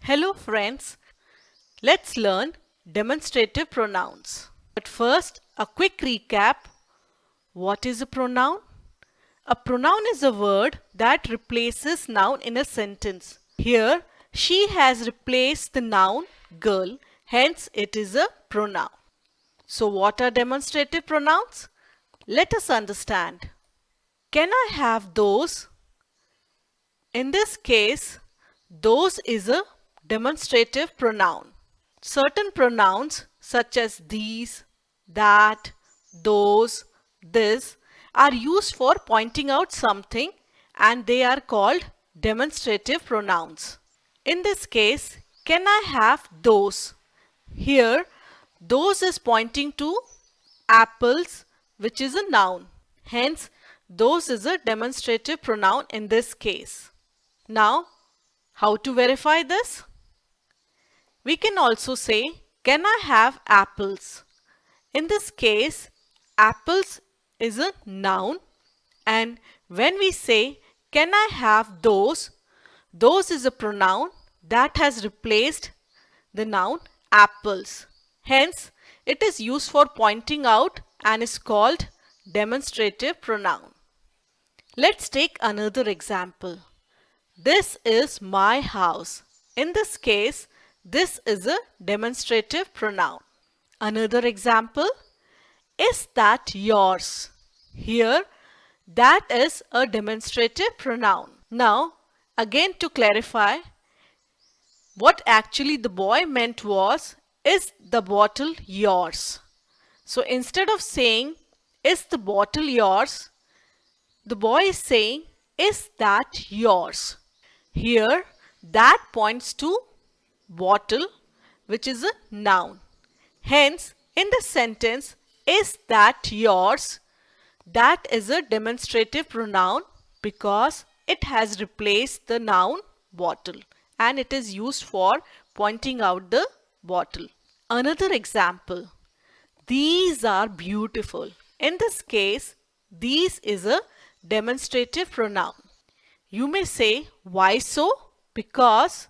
Hello friends, let's learn demonstrative pronouns. But first, a quick recap. What is a pronoun? A pronoun is a word that replaces noun in a sentence. Here, she has replaced the noun girl, hence it is a pronoun. So what are demonstrative pronouns? Let us understand. Can I have those? In this case, those is a demonstrative pronoun. Certain pronouns such as these, that, those, this are used for pointing out something and they are called demonstrative pronouns. In this case, can I have those? Here, those is pointing to apples, which is a noun. Hence, those is a demonstrative pronoun in this case. Now, how to verify this? We can also say, can I have apples? In this case, apples is a noun, and when we say, can I have those is a pronoun that has replaced the noun apples. Hence, it is used for pointing out and is called demonstrative pronoun. Let's take another example. This is my house. In this case, this is a demonstrative pronoun. Another example, is that yours? Here, that is a demonstrative pronoun. Now, again to clarify, what actually the boy meant was, is the bottle yours? So instead of saying, is the bottle yours? The boy is saying, is that yours? Here, that points to bottle, which is a noun. Hence, in the sentence, is that yours? That is a demonstrative pronoun because it has replaced the noun bottle and it is used for pointing out the bottle. Another example, these are beautiful. In this case, these is a demonstrative pronoun. You may say, why so? Because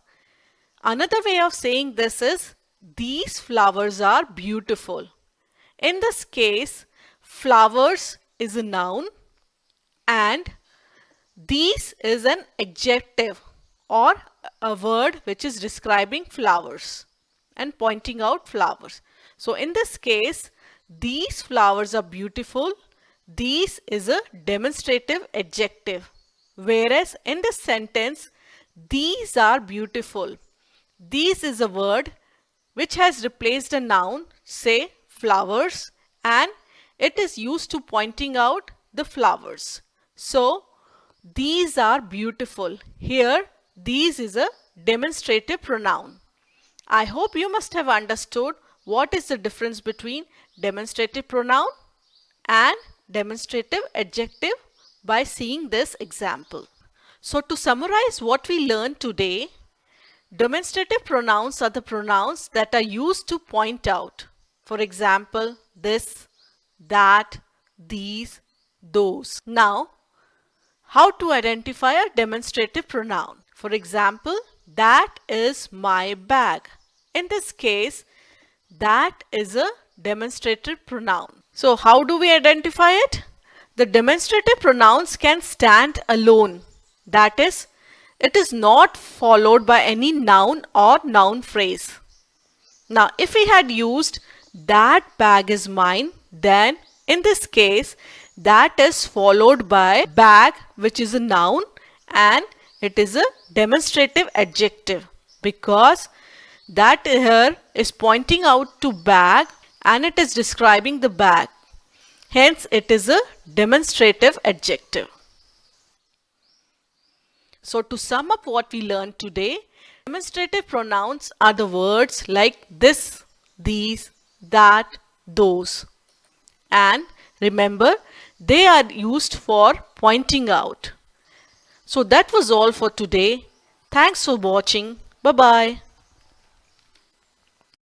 another way of saying this is, these flowers are beautiful. In this case, flowers is a noun and these is an adjective or a word which is describing flowers and pointing out flowers. So in this case, these flowers are beautiful. These is a demonstrative adjective. Whereas in this sentence, these are beautiful. These is a word which has replaced a noun, say flowers, and it is used to pointing out the flowers. So, these are beautiful. Here, these is a demonstrative pronoun. I hope you must have understood what is the difference between demonstrative pronoun and demonstrative adjective by seeing this example. So to summarize what we learned today, demonstrative pronouns are the pronouns that are used to point out. For example, this, that, these, those. Now, how to identify a demonstrative pronoun? For example, that is my bag. In this case, that is a demonstrative pronoun. So how do we identify it? The demonstrative pronouns can stand alone. That is, it is not followed by any noun or noun phrase. Now, if we had used that bag is mine, then in this case, that is followed by bag, which is a noun, and it is a demonstrative adjective because that here is pointing out to bag and it is describing the bag. Hence, it is a demonstrative adjective. So, to sum up what we learned today, demonstrative pronouns are the words like this, these, that, those. And remember, they are used for pointing out. So, that was all for today. Thanks for watching. Bye-bye.